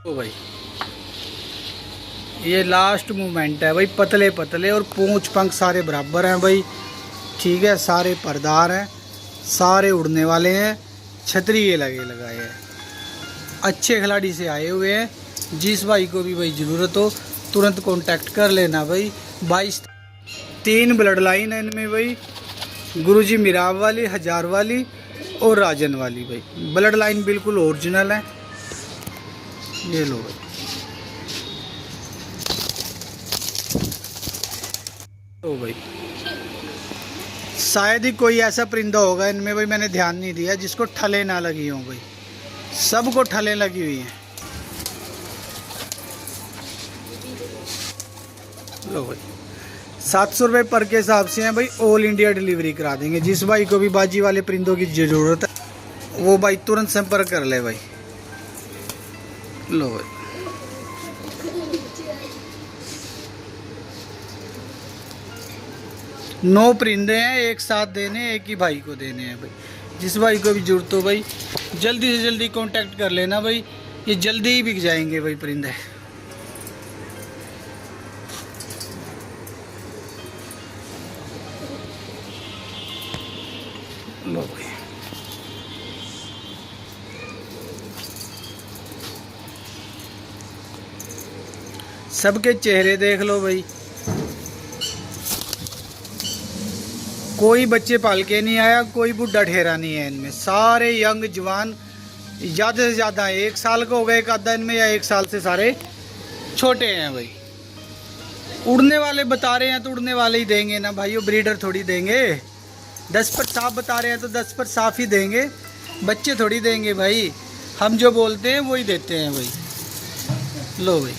तो भाई ये लास्ट मूवमेंट है भाई, पतले पतले और पूंछ पंख सारे बराबर हैं भाई। ठीक है, सारे परदार हैं, सारे उड़ने वाले हैं, छतरी ये लगाए हैं। अच्छे खिलाड़ी से आए हुए हैं। जिस भाई को भी भाई ज़रूरत हो तुरंत कांटेक्ट कर लेना भाई। 3 ब्लड लाइन है इनमें भाई, गुरुजी मिराब वाली, हजार वाली और राजन वाली भाई। ब्लड लाइन बिल्कुल ओरिजिनल है। ये लो भाई। तो भाई शायद ही कोई ऐसा परिंदा होगा इनमें भाई, मैंने ध्यान नहीं दिया, जिसको ठले ना लगी हो भाई। सबको ठले लगी हुई हैं। लो भाई 700 रुपये पर के हिसाब से हैं भाई। ऑल इंडिया डिलीवरी करा देंगे। जिस भाई को भी बाजी वाले परिंदों की ज़रूरत है वो भाई तुरंत संपर्क कर ले भाई। लो भाई 9 परिंदे हैं, एक साथ देने, एक ही भाई को देने हैं भाई। जिस भाई को भी जरूरत हो भाई जल्दी से जल्दी कांटेक्ट कर लेना भाई। ये जल्दी ही बिक जाएंगे भाई परिंदे। लो भाई सबके चेहरे देख लो भाई। कोई बच्चे पाल के नहीं आया, कोई बुढ़ा ठहरा नहीं है इनमें। सारे यंग जवान, ज़्यादा से ज़्यादा 1 साल का हो गया एक आधा इनमें, या 1 साल से सारे छोटे हैं भाई। उड़ने वाले बता रहे हैं तो उड़ने वाले ही देंगे ना भाई, वो ब्रीडर थोड़ी देंगे। 10 पर साफ बता रहे हैं तो 10 पर साफ ही देंगे, बच्चे थोड़ी देंगे भाई। हम जो बोलते हैं वही देते हैं भाई। लो भाई,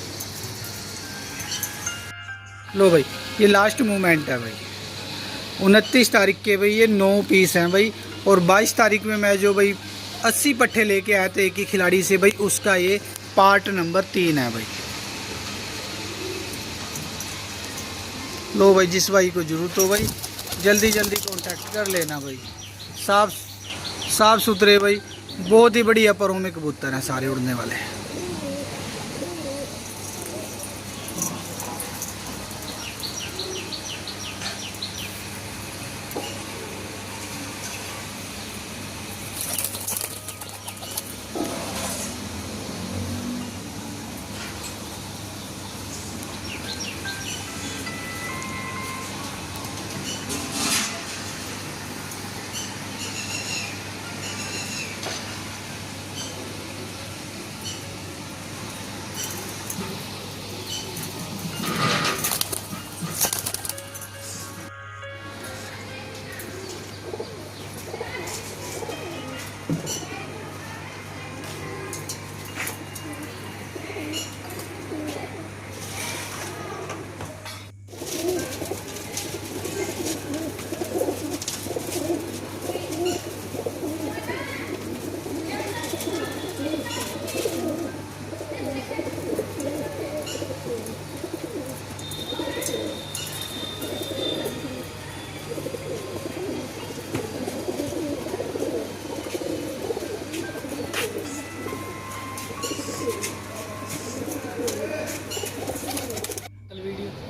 लो भाई ये लास्ट मूवमेंट है भाई। 29 तारीख के भाई ये 9 पीस हैं भाई। और 22 तारीख में मैं जो भाई 80 पट्टे लेके आए थे एक ही खिलाड़ी से भाई, उसका ये पार्ट नंबर 3 है भाई। लो भाई जिस भाई को जरूरत हो भाई जल्दी जल्दी कांटेक्ट कर लेना भाई। साफ सुथरे भाई, बहुत ही बढ़िया परों में कबूतर हैं, सारे उड़ने वाले।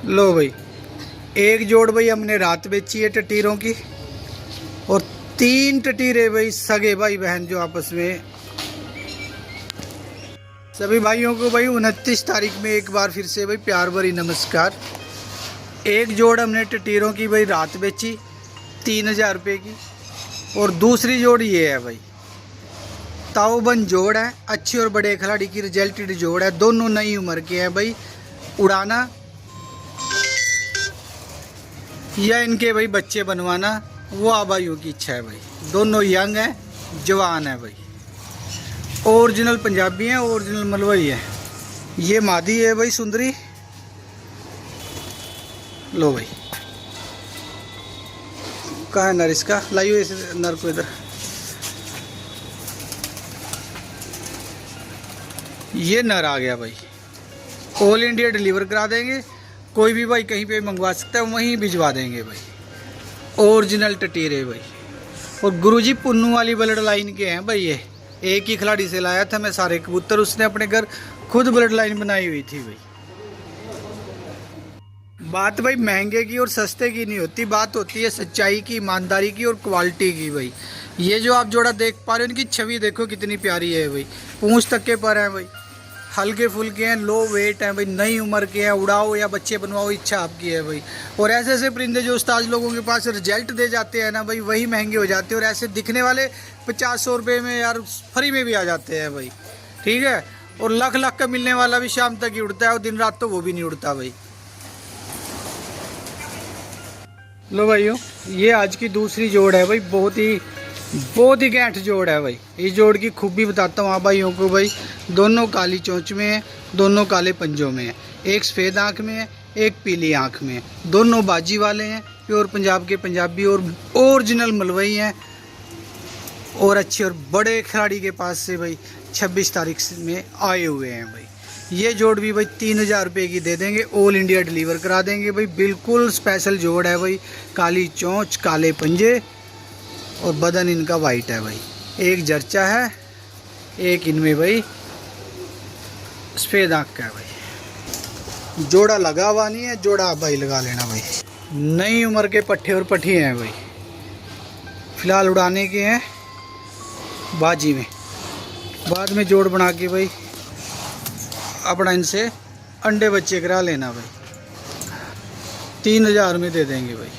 लो भाई एक जोड़ भाई हमने रात बेची है टटीरों की, और 3 टटीरे भाई सगे भाई बहन जो आपस में। सभी भाइयों को भाई 29 तारीख में एक बार फिर से भाई प्यार भरी नमस्कार। एक जोड़ हमने टटीरों की भाई रात बेची 3000 रुपये की, और दूसरी जोड़ ये है भाई ताऊबन जोड़ है, अच्छी और बड़े खिलाड़ी की रिजल्टेड जोड़ है। दोनों नई उम्र के हैं भाई। उड़ाना या इनके भाई बच्चे बनवाना वो आबाइयों की इच्छा है भाई। दोनों यंग हैं, जवान है भाई। ओरिजिनल पंजाबी है, ओरिजिनल मलवई है। ये मादी है भाई सुंदरी। लो भाई कहाँ है नर इसका, लाइयो इस नर को इधर। ये नर आ गया भाई। ऑल इंडिया डिलीवर करा देंगे। कोई भी भाई कहीं पे मंगवा सकता है, वहीं भिजवा देंगे भाई। ओरिजिनल टटीरे भाई। और गुरुजी पुन्नू वाली ब्लड लाइन के हैं भाई ये। एक ही खिलाड़ी से लाया था मैं सारे कबूतर, उसने अपने घर खुद ब्लड लाइन बनाई हुई थी भाई। बात भाई महंगे की और सस्ते की नहीं होती, बात होती है सच्चाई की, ईमानदारी की और क्वालिटी की भाई। ये जो आप जोड़ा देख पा रहे हो, इनकी छवि देखो कितनी प्यारी है भाई। पूंछ तक के पर हैं भाई, हल्के फुल्के हैं, लो वेट हैं भाई, नई उम्र के हैं। उड़ाओ या बच्चे बनवाओ, इच्छा आपकी है भाई। और ऐसे ऐसे परिंदे जो उस्ताद लोगों के पास रिजल्ट दे जाते हैं ना भाई, वही महंगे हो जाते हैं। और ऐसे दिखने वाले 50-100 रुपये में यार फ्री में भी आ जाते हैं भाई, ठीक है। और लाख लाख का मिलने वाला भी शाम तक ही उड़ता है, और दिन रात तो वो भी नहीं उड़ता भाई। लो भाइयों, ये आज की दूसरी जोड़ है भाई, बहुत ही गैंठ जोड़ है भाई। इस जोड़ की खूबी बताता हूँ आप भाइयों को भाई। दोनों काली चोंच में है, दोनों काले पंजों में है, एक सफ़ेद आँख में है, एक पीली आँख में है। दोनों बाजी वाले हैं, प्योर पंजाब के पंजाबी और ओरिजिनल मलवई हैं। और अच्छे और बड़े खिलाड़ी के पास से भाई 26 तारीख में आए हुए हैं भाई। ये जोड़ भी भाई 3000 रुपये की दे देंगे, ऑल इंडिया डिलीवर करा देंगे भाई। बिल्कुल स्पेशल जोड़ है भाई, काली चोंच, काले पंजे और बदन इनका वाइट है भाई। एक जर्चा है, एक इनमें भाई सफ़ेद आँख का है भाई। जोड़ा लगा हुआ नहीं है, जोड़ा आप भाई लगा लेना भाई। नई उम्र के पट्ठे और पट्ठी हैं भाई, फिलहाल उड़ाने के हैं बाजी में। बाद में जोड़ बना के भाई अपना इनसे अंडे बच्चे करा लेना भाई। 3000 में दे देंगे भाई।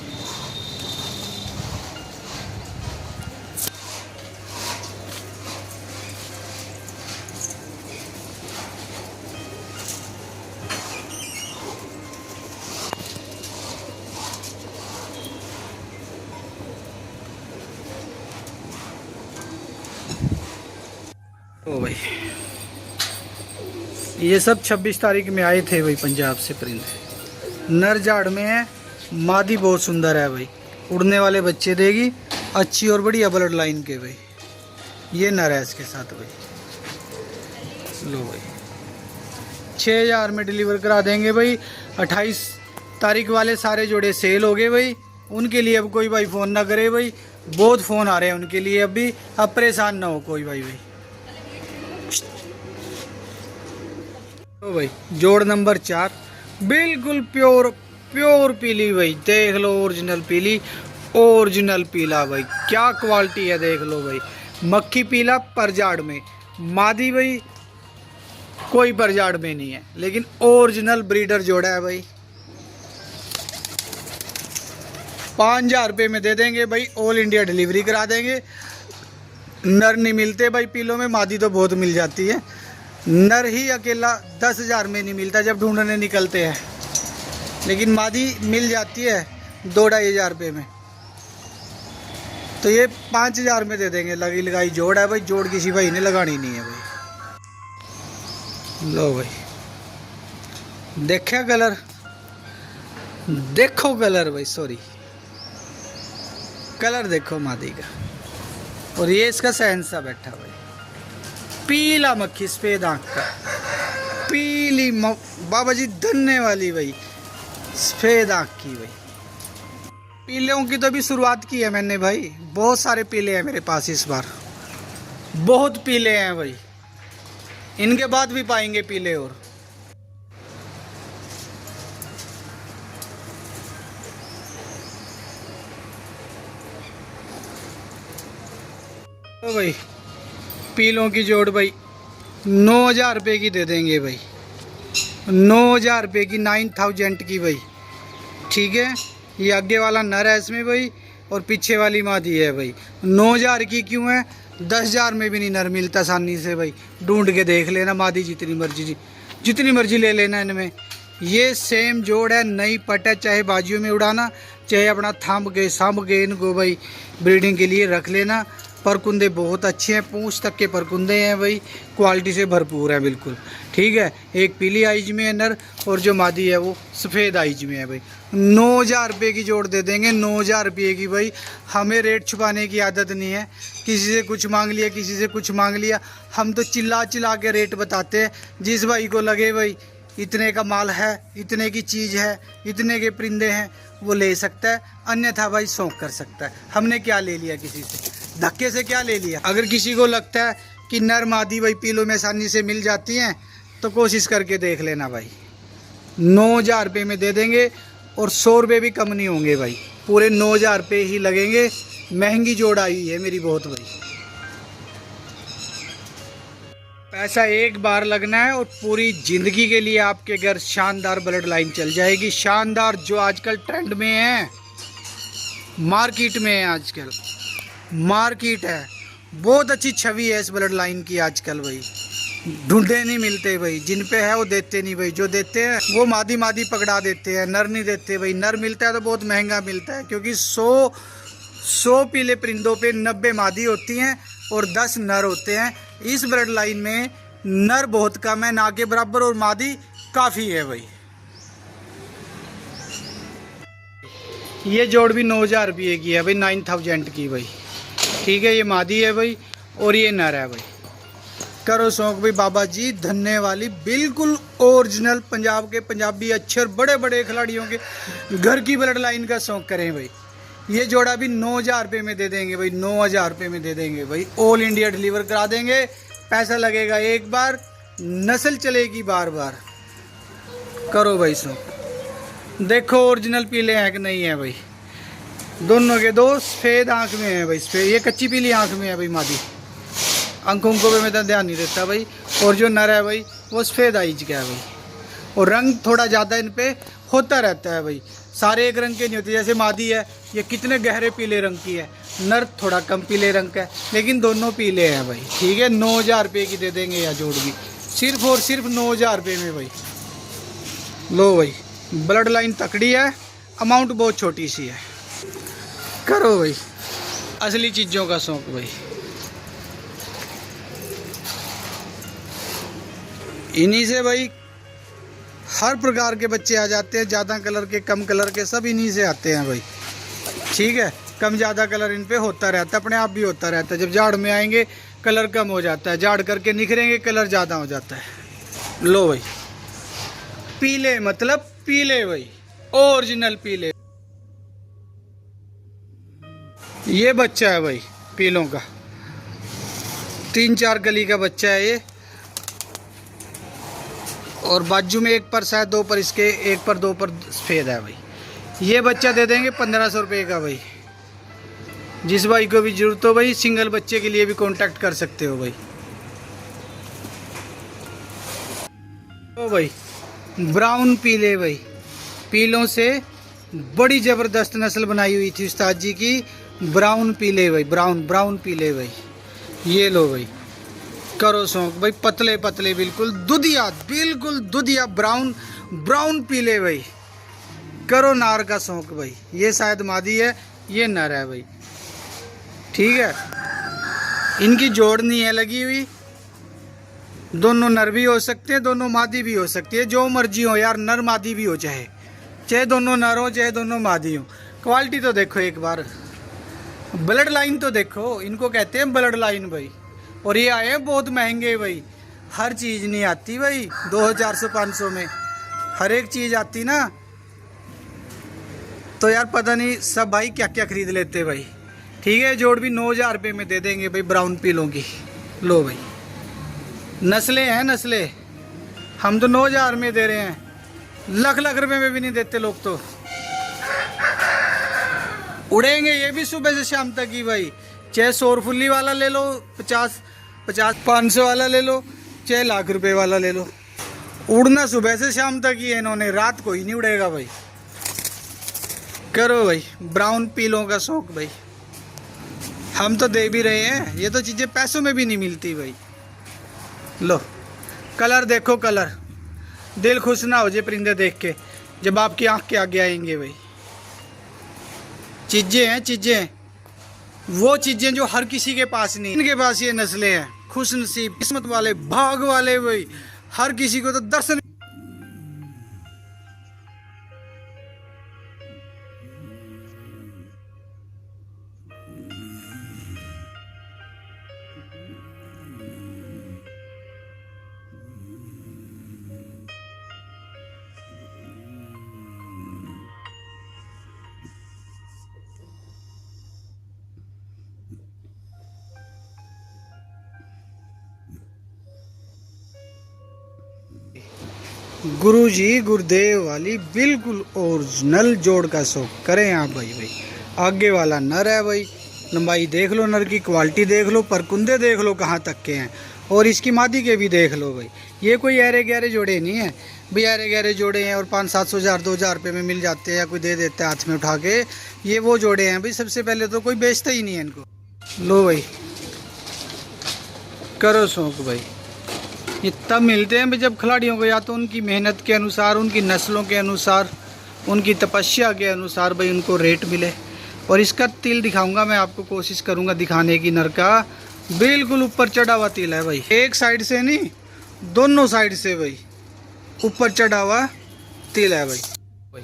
ओ भाई, ये सब 26 तारीख में आए थे भाई पंजाब से परिंदे। नर झाड़ में है, मादी बहुत सुंदर है भाई, उड़ने वाले बच्चे देगी, अच्छी और बढ़िया ब्लड लाइन के भाई। ये नर है इसके साथ भाई। लो भाई, 6000 में डिलीवर करा देंगे भाई। 28 तारीख वाले सारे जोड़े सेल हो गए भाई। उनके लिए अब कोई भाई फ़ोन ना करे भाई, बहुत फ़ोन आ रहे हैं उनके लिए अभी। अब परेशान ना हो कोई भाई। तो भाई जोड़ नंबर 4 बिल्कुल प्योर पीली भाई, देख लो ओरिजिनल पीली, ओरिजिनल पीला भाई। क्या क्वालिटी है देख लो भाई। मक्खी पीला परजाड़ में, मादी भाई कोई परजाड़ में नहीं है, लेकिन ओरिजिनल ब्रीडर जोड़ा है भाई। 5000 रुपये में दे देंगे भाई, ऑल इंडिया डिलीवरी करा देंगे। नर नहीं मिलते भाई पीलों में, मादी तो बहुत मिल जाती है। नर ही अकेला 10,000 में नहीं मिलता जब ढूंढने निकलते हैं, लेकिन मादी मिल जाती है 2-2.5 रुपये में। तो ये 5000 में दे देंगे। लगी लगाई जोड़ है भाई, जोड़ किसी भाई ने लगानी नहीं है भाई। लो भाई, देखा कलर, देखो कलर भाई, सॉरी कलर देखो मादी का। और ये इसका सहनसा बैठा भाई, पीला मक्खी सफ़ेद आँख का, पीली बाबा जी धनने वाली भाई, सफ़ेद आँख की भाई। पीलों की तो अभी शुरुआत की है मैंने भाई, बहुत सारे पीले हैं मेरे पास इस बार, बहुत पीले हैं भाई। इनके बाद भी पाएंगे पीले। और तो भाई पीलों की जोड़ भाई 9000 रुपये की दे देंगे भाई। 9000 रुपये की, 9000 की भाई, ठीक है। ये आगे वाला नर है इसमें भाई, और पीछे वाली मादी है भाई। 9000 की क्यों है, 10,000 में भी नहीं नर मिलता आसानी से भाई। ढूंढ के देख लेना, मादी जितनी मर्जी ले लेना इनमें। ये सेम जोड़ है, नई पट है, चाहे बाजियों में उड़ाना, चाहे अपना सांभ के इनको भाई ब्रीडिंग के लिए रख लेना। परकुंदे बहुत अच्छे हैं, पूंछ तक के परकुंदे हैं भाई, क्वालिटी से भरपूर है बिल्कुल, ठीक है। एक पीली आइज में है नर, और जो मादी है वो सफ़ेद आइज में है भाई। 9000 रुपये की जोड़ दे देंगे, 9000 रुपये की भाई। हमें रेट छुपाने की आदत नहीं है, किसी से कुछ मांग लिया, किसी से कुछ मांग लिया, हम तो चिल्ला के रेट बताते हैं। जिस भाई को लगे भाई इतने का माल है, इतने की चीज़ है, इतने के परिंदे हैं, वो ले सकता है, अन्यथा भाई शौक कर सकता है। हमने क्या ले लिया किसी से, धक्के से क्या ले लिया। अगर किसी को लगता है कि नर मादी भाई पीलों में आसानी से मिल जाती हैं, तो कोशिश करके देख लेना भाई। 9,000 रुपये में दे देंगे और 100 रुपये भी कम नहीं होंगे भाई, पूरे 9,000 रुपये ही लगेंगे। महंगी जोड़ आई है मेरी बहुत भाई। पैसा एक बार लगना है और पूरी ज़िंदगी के लिए आपके घर शानदार ब्लड लाइन चल जाएगी। शानदार, जो आजकल ट्रेंड में है, मार्केट में है, आजकल मार्केट है, बहुत अच्छी छवि है इस ब्लड लाइन की आजकल भाई। ढूंढे नहीं मिलते भाई, जिन पे है वो देते नहीं भाई, जो देते हैं वो मादी मादी पकड़ा देते हैं, नर नहीं देते भाई। नर मिलता है तो बहुत महंगा मिलता है, क्योंकि 100 पीले परिंदों पे 90 मादी होती हैं और 10 नर होते हैं। इस ब्लड लाइन में नर बहुत कम है, ना के बराबर, और मादी काफ़ी है भाई। ये जोड़ भी 9,000 रुपये की है भाई, 9,000 की भाई। ठीक है, ये मादी है भाई और ये नर है भाई। करो शौक भाई बाबा जी, धन्य वाली, बिल्कुल ओरिजिनल पंजाब के पंजाबी अक्षर बड़े बड़े खिलाड़ियों के घर की ब्लड लाइन का शौक करें भाई। ये जोड़ा भी 9,000 रुपये में दे देंगे भाई, 9,000 रुपये में दे देंगे भाई। ऑल इंडिया डिलीवर करा देंगे। पैसा लगेगा एक बार, नस्ल चलेगी बार बार। करो भाई शौक। देखो ओरिजिनल पीले हैं कि नहीं है भाई। दोनों के दो सफ़ेद आँख में है भाई, सफ़ेद, ये कच्ची पीली आँख में है भाई मादी। आंखों को भी मैं तो ध्यान नहीं देता भाई। और जो नर है भाई वो सफ़ेद आइज का है भाई, और रंग थोड़ा ज़्यादा इन पे होता रहता है भाई। सारे एक रंग के नहीं होते, जैसे मादी है ये कितने गहरे पीले रंग की है, नर थोड़ा कम पीले रंग का है, लेकिन दोनों पीले हैं भाई। ठीक है, 9,000 रुपये की दे देंगे या जोड़ भी, सिर्फ और सिर्फ 9,000 रुपये में भाई। लो भाई, ब्लड लाइन तकड़ी है, अमाउंट बहुत छोटी सी है। करो भाई असली चीज़ों का शौक भाई। इन्हीं से भाई हर प्रकार के बच्चे आ जाते हैं, ज़्यादा कलर के, कम कलर के, सब इन्हीं से आते हैं भाई। ठीक है, कम ज़्यादा कलर इन पे होता रहता है, अपने आप भी होता रहता है। जब झाड़ में आएंगे कलर कम हो जाता है, झाड़ करके निखरेंगे कलर ज़्यादा हो जाता है। लो भाई, पीले मतलब पीले भाई, ओरिजिनल पीले। ये बच्चा है भाई पीलों का, 3-4 कली का बच्चा है ये, और बाजू में एक पर शायद 2 पर इसके, एक पर 2 पर सफ़ेद है भाई। ये बच्चा दे देंगे 1,500 रुपये का भाई। जिस भाई को भी जरूरत हो भाई, सिंगल बच्चे के लिए भी कांटेक्ट कर सकते हो भाई। तो भाई ब्राउन पीले भाई, पीलों से बड़ी ज़बरदस्त नस्ल बनाई हुई थी उस्ताद जी की। ब्राउन पीले भाई, ब्राउन पीले भाई। ये लो भाई, करो शौक भाई। पतले पतले, बिल्कुल दुधिया ब्राउन पीले भाई। करो नार का शौक भाई। ये शायद मादी है, ये नर है भाई। ठीक है, इनकी जोड़ नहीं है लगी हुई, दोनों नर भी हो सकते हैं, दोनों मादी भी हो सकती है, जो मर्जी हो यार, नर मादी भी हो, चाहे दोनों नर हो चाहे दोनों मादी हो। क्वालिटी तो देखो एक बार, ब्लड लाइन तो देखो, इनको कहते हैं ब्लड लाइन भाई। और ये आए हैं बहुत महंगे भाई, हर चीज़ नहीं आती भाई 200-400-500 में, हर एक चीज़ आती ना, तो यार पता नहीं सब भाई क्या क्या खरीद लेते भाई। ठीक है, जोड़ भी 9,000 रुपये में दे देंगे भाई, ब्राउन पीलों की। लो भाई, नस्लें हैं नस्लें, हम तो 9,000 में दे रहे हैं, लाख रुपए में भी नहीं देते लोग तो। उड़ेंगे ये भी सुबह से शाम तक ही भाई, चाहे 100 फुल्ली वाला ले लो, 50-500 वाला ले लो, चाहे लाख रुपए वाला ले लो, उड़ना सुबह से शाम तक ही है इन्होंने, रात को ही नहीं उड़ेगा भाई। करो भाई ब्राउन पीलों का शौक भाई, हम तो दे भी रहे हैं, ये तो चीज़ें पैसों में भी नहीं मिलती भाई। लो कलर देखो, कलर, दिल खुश ना हो जाए परिंदे देख के जब आपकी आंख के आगे आएंगे भाई। चीज़ें हैं चीज़ें, वो चीज़ें जो हर किसी के पास नहीं, इनके पास ये नस्लें हैं। खुश नसीब, किस्मत वाले, भाग वाले भाई, हर किसी को तो दर्शन। गुरुजी गुरुदेव वाली बिल्कुल ओरिजिनल जोड़ का शौक करें आप भाई। भाई आगे वाला नर है भाई, लंबाई देख लो, नर की क्वालिटी देख लो, परकुंदे देख लो कहाँ तक के हैं, और इसकी मादी के भी देख लो भाई। ये कोई ऐरे गहरे जोड़े नहीं है भाई, ऐरे गहरे जोड़े हैं और 500-700 हज़ार 2000 रुपये में मिल जाते हैं या कोई दे देता है हाथ में उठा के। ये वो जोड़े हैं भाई, सबसे पहले तो कोई बेचता ही नहीं है इनको। लो भाई करो शौक भाई। ये तब मिलते हैं भाई जब खिलाड़ियों को या तो उनकी मेहनत के अनुसार, उनकी नस्लों के अनुसार, उनकी तपस्या के अनुसार भाई उनको रेट मिले। और इसका तिल दिखाऊंगा मैं आपको, कोशिश करूंगा दिखाने की। नर का बिल्कुल ऊपर चढ़ा हुआ तिल है भाई, एक साइड से नहीं दोनों साइड से भाई ऊपर चढ़ा हुआ तिल है भाई।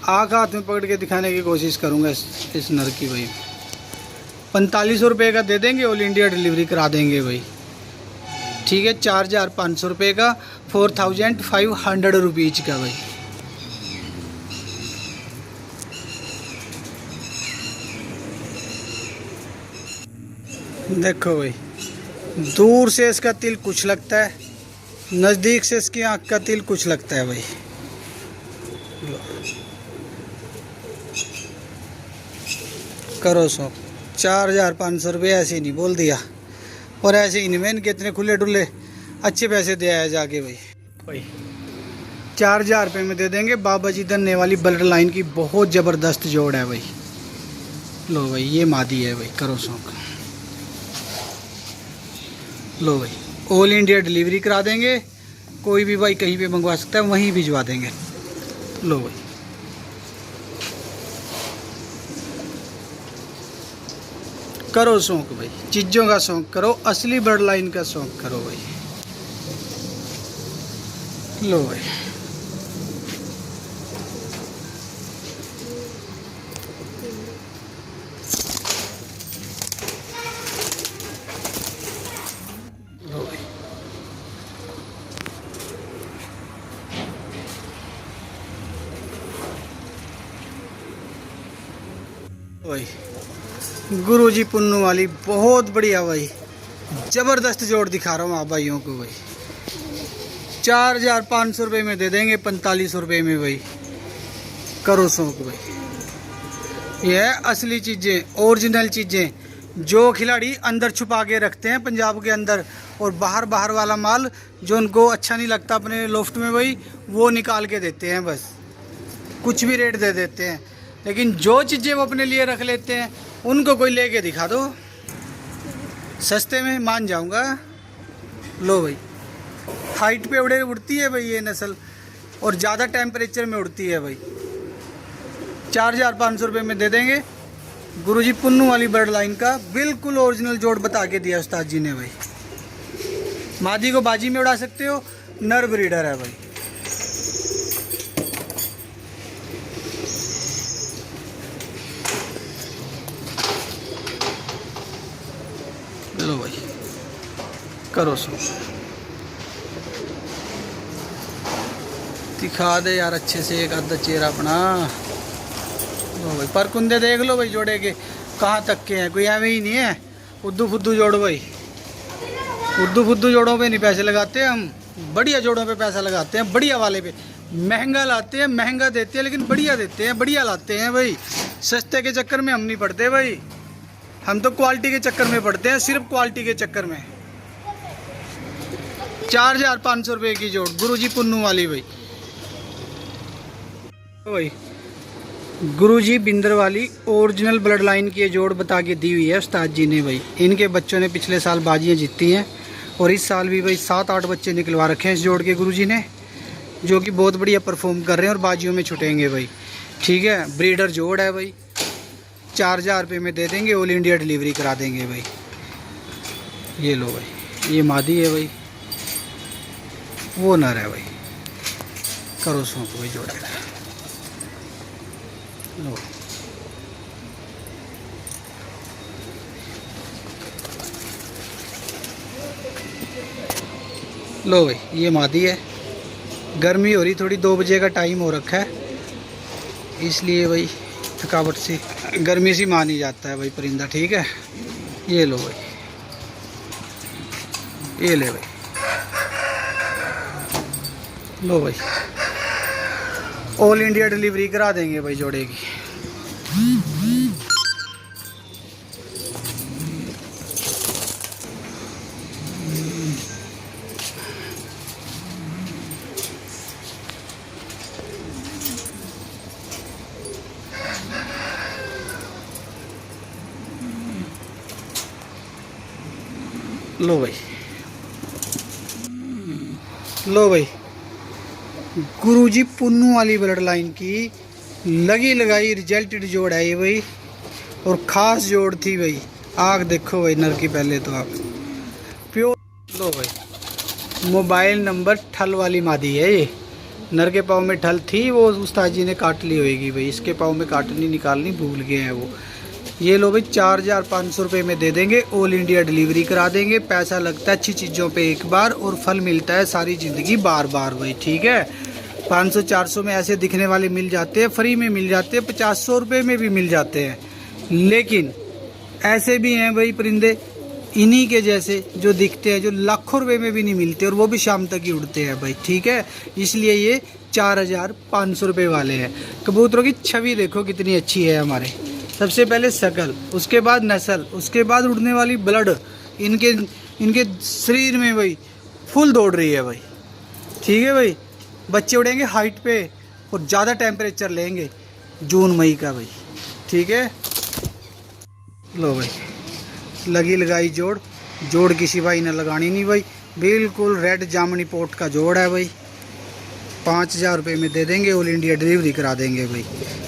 आँख हाथ में पकड़ के दिखाने की कोशिश करूंगा इस नर की भाई। 4500 रुपये का दे देंगे, ऑल इंडिया डिलीवरी करा देंगे भाई। ठीक है, 4500 रुपये का, 4500 रुपीज़ का भाई। देखो भाई, दूर से इसका तिल कुछ लगता है, नज़दीक से इसकी आँख का तिल कुछ लगता है भाई। करो शौक। 4500 रुपये ऐसे ही नहीं बोल दिया, और ऐसे ही नहीं, मैं इनके इतने खुले डुले अच्छे पैसे दे आया जाके भाई। 4000 रुपये में दे देंगे। बाबा जी धन्ने वाली ब्लड लाइन की बहुत ज़बरदस्त जोड़ है भाई। लो भाई ये मादी है भाई, करो शौक। लो भाई ऑल इंडिया डिलीवरी करा देंगे, कोई भी भाई कहीं पे मंगवा सकता है, वहीं भिजवा देंगे। लो भाई करो शौक भाई, चीज़ों का शौक करो, असली ब्लड लाइन का शौक करो भाई। लो भाई भाई गुरुजी पुन्नू वाली बहुत बढ़िया भाई, ज़बरदस्त जोड़ दिखा रहा हूँ आप भाइयों को भाई। 4500 रुपये में दे देंगे, 4500 रुपये में भाई। करो शौक भाई। ये है असली चीज़ें, ओरिजिनल चीज़ें, जो खिलाड़ी अंदर छुपा के रखते हैं पंजाब के अंदर, और बाहर बाहर वाला माल जो उनको अच्छा नहीं लगता अपने लोफ्ट में भाई, वो निकाल के देते हैं बस, कुछ भी रेट दे देते हैं। लेकिन जो चीज़ें वो अपने लिए रख लेते हैं उनको कोई लेके दिखा दो सस्ते में, मान जाऊंगा। लो भाई हाइट पे उड़ती है भाई ये नस्ल, और ज़्यादा टेम्परेचर में उड़ती है भाई। 4500 रुपये में दे देंगे। गुरुजी पुन्नू वाली बर्ड लाइन का बिल्कुल ओरिजिनल जोड़ बता के दिया उस्ताद जी ने भाई। मादी को बाजी में उड़ा सकते हो, नर ब्रीडर है भाई। लो भाई करो सो, दिखा दे यार अच्छे से एक आधा चेहरा अपना। लो भाई परकुंदे देख लो भाई जोड़े के कहाँ तक के हैं, कोई एवं ही नहीं है उद्दू फुद्दू जोड़ भाई। उद्दू फुद्दू जोड़ों पे नहीं पैसे लगाते हम, बढ़िया जोड़ों पे पैसा लगाते हैं, बढ़िया वाले पे। महंगा लाते हैं, महंगा देते हैं, लेकिन बढ़िया देते हैं, बढ़िया लाते हैं भाई। सस्ते के चक्कर में हम नहीं पड़ते भाई, हम तो क्वालिटी के चक्कर में पड़ते हैं, सिर्फ क्वालिटी के चक्कर में। 4500 रुपये की जोड़ गुरुजी पुन्नू वाली भाई। भाई गुरुजी बिंदर वाली ओरिजिनल ब्लड लाइन की जोड़ बता के दी हुई है उस्ताद जी ने भाई। इनके बच्चों ने पिछले साल बाजियाँ जीती हैं, और इस साल भी भाई 7-8 बच्चे निकलवा रखे हैं इस जोड़ के गुरुजी ने, जो कि बहुत बढ़िया परफॉर्म कर रहे हैं और बाजियों में छुटेंगे भाई। ठीक है, ब्रीडर जोड़ है भाई। 4000 रुपये में दे देंगे, ऑल इंडिया डिलीवरी करा देंगे भाई। ये लो भाई, ये मादी है भाई, वो नर है भाई। करो शौक भाई जोड़ा है। लो लो भाई ये मादी है। गर्मी हो रही थोड़ी, 2 बजे का टाइम हो रखा है, इसलिए भाई थकावट से गर्मी से मान ही जाता है भाई परिंदा। ठीक है, ये लो भाई, ये ले भाई, लो भाई, ऑल इंडिया डिलीवरी करा देंगे भाई जोड़े की। लो भाई, लो भाई, गुरुजी पुन्नू वाली ब्लड लाइन की लगी लगाई रिजल्टेड जोड़ है ये भाई, और ख़ास जोड़ थी भाई। आग देखो भाई नर की, पहले तो आप प्योर। लो भाई, मोबाइल नंबर ठल वाली मादी है ये। नर के पाँव में ठल थी, वो उस्ताद जी ने काट ली होगी भाई, इसके पाँव में काटनी निकालनी भूल गए हैं वो। ये लो भाई 4500 रुपये में दे देंगे, ऑल इंडिया डिलीवरी करा देंगे। पैसा लगता है अच्छी चीज़ों पे एक बार, और फल मिलता है सारी ज़िंदगी बार बार भाई, ठीक है। 500-400 में ऐसे दिखने वाले मिल जाते हैं, फ्री में मिल जाते हैं, 50-100 रुपये में भी मिल जाते हैं। लेकिन ऐसे भी हैं भाई परिंदे इन्हीं के जैसे जो दिखते हैं, जो लाखों रुपए में भी नहीं मिलते, और वो भी शाम तक ही उड़ते हैं भाई, ठीक है। इसलिए ये 4500 रुपये वाले हैं। कबूतरों की छवि देखो कितनी अच्छी है हमारे। सबसे पहले शकल, उसके बाद नस्ल, उसके बाद उड़ने वाली ब्लड, इनके शरीर में भाई फुल दौड़ रही है भाई, ठीक है भाई। बच्चे उड़ेंगे हाइट पे, और ज़्यादा टेम्परेचर लेंगे जून मई का भाई, ठीक है। लो भाई, लगी लगाई जोड़, जोड़ किसी भाई ने लगानी नहीं भाई, बिल्कुल रेड जामनी पोर्ट का जोड़ है भाई। 5000 रुपये में दे देंगे, ऑल इंडिया डिलीवरी करा देंगे भाई।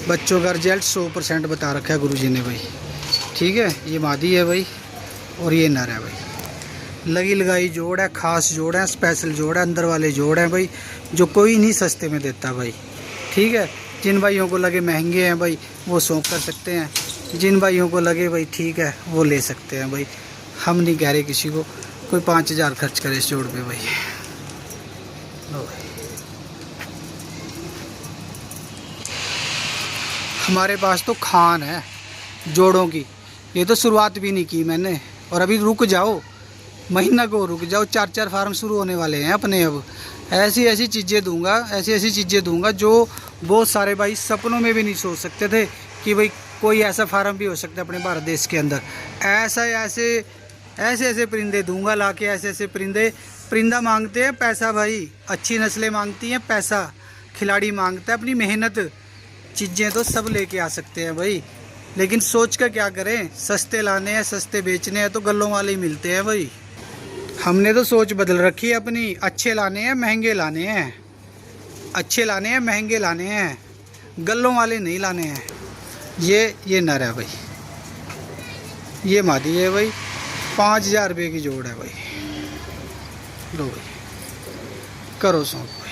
बच्चों का रिजल्ट 100% बता रखा है गुरुजी ने भाई, ठीक है। ये मादी है भाई, और ये नर है भाई। लगी लगाई जोड़ है, ख़ास जोड़ है, स्पेशल जोड़ है, अंदर वाले जोड़ हैं भाई, जो कोई नहीं सस्ते में देता भाई, ठीक है। जिन भाइयों को लगे महंगे हैं भाई, वो शौक कर सकते हैं। जिन भाइयों को लगे भाई ठीक है, वो ले सकते हैं भाई। हम नहीं कह रहे किसी को कोई 5000 खर्च करे इस जोड़ पे भाई। लो भाई, हमारे पास तो खान है जोड़ों की, ये तो शुरुआत भी नहीं की मैंने। और अभी रुक जाओ, महीना को रुक जाओ, 4-4 फार्म शुरू होने वाले हैं अपने। अब ऐसी ऐसी चीज़ें दूंगा, ऐसी ऐसी चीज़ें दूंगा जो बहुत सारे भाई सपनों में भी नहीं सोच सकते थे कि भाई कोई ऐसा फार्म भी हो सकता है अपने भारत देश के अंदर। ऐसे परिंदे दूंगा ला के, ऐसे ऐसे परिंदा मांगते हैं पैसा भाई, अच्छी नस्लें मांगती हैं पैसा, खिलाड़ी मांगता है अपनी मेहनत। चीज़ें तो सब लेके आ सकते हैं भाई, लेकिन सोच कर क्या करें, सस्ते लाने हैं, सस्ते बेचने हैं तो गल्लों वाले ही मिलते हैं भाई। हमने तो सोच बदल रखी है अपनी, अच्छे लाने हैं महंगे लाने हैं, अच्छे लाने हैं महंगे लाने हैं, गल्लों वाले नहीं लाने हैं। ये नर है भाई, ये मादी है भाई, 5000 रुपये की जोड़ है भाई। लो भाई, करो सौंप भाई।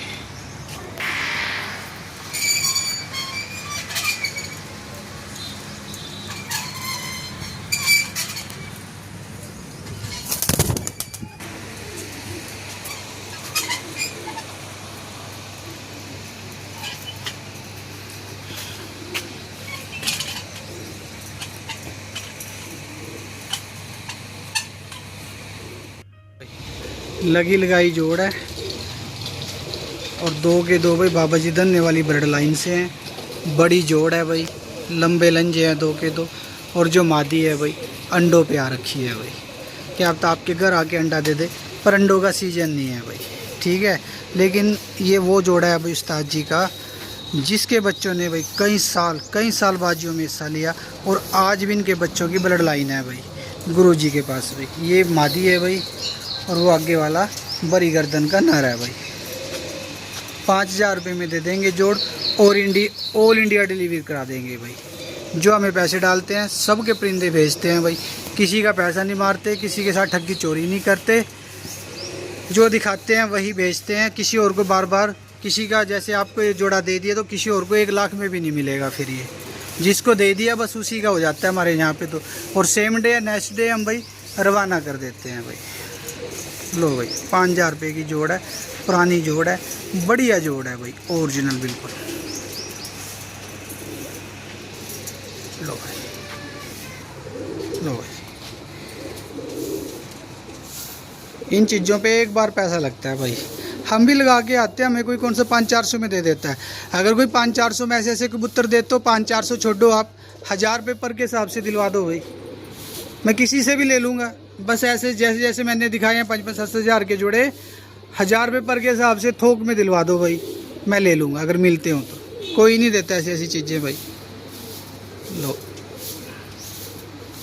लगी लगाई जोड़ है, और 2 के 2 भाई बाबा जी धन्य वाली ब्लड लाइन से हैं। बड़ी जोड़ है भाई, लंबे लंजे हैं 2 के 2। और जो मादी है भाई अंडों पे आ रखी है भाई, क्या आप तो आपके घर आके अंडा दे दे, पर अंडों का सीजन नहीं है भाई, ठीक है। लेकिन ये वो जोड़ा है भाई उस्ताद जी का, जिसके बच्चों ने भाई कई साल बाजियों में हिस्सा लिया, और आज भी इनके बच्चों की ब्लड लाइन है भाई गुरु जी के पास भाई। ये मादी है भाई, और वो आगे वाला बड़ी गर्दन का नर है भाई। 5000 रुपये में दे देंगे जोड़, और ऑल इंडिया डिलीवरी करा देंगे भाई। जो हमें पैसे डालते हैं सब के परिंदे भेजते हैं भाई, किसी का पैसा नहीं मारते, किसी के साथ ठगी चोरी नहीं करते, जो दिखाते हैं वही भेजते हैं। किसी और को बार बार, किसी का जैसे आपको ये जोड़ा दे दिया तो किसी और को 1 लाख में भी नहीं मिलेगा। फिर ये जिसको दे दिया बस उसी का हो जाता है हमारे यहाँ पे तो। और सेम डे या नेक्स्ट डे हम भाई रवाना कर देते हैं भाई। लो भाई, 5000 रुपये की जोड़ है, पुरानी जोड़ है, बढ़िया जोड़ है भाई, ओरिजिनल बिल्कुल। लो भाई, लो भाई, इन चीज़ों पे एक बार पैसा लगता है भाई। हम भी लगा के आते हैं, हमें कोई कौन सा 500-400 में दे देता है। अगर कोई 500-400 में ऐसे ऐसे कबूतर दे तो 500-400 छोड़ो, आप 1000 रुपये पर के हिसाब से दिलवा दो भाई, मैं किसी से भी ले लूँगा। बस ऐसे जैसे जैसे मैंने दिखाए हैं 5-5 हज़ार के जोड़े, 1000 रुपये पर के हिसाब से थोक में दिलवा दो भाई, मैं ले लूँगा अगर मिलते हो तो। कोई नहीं देता ऐसी ऐसी चीज़ें भाई। लो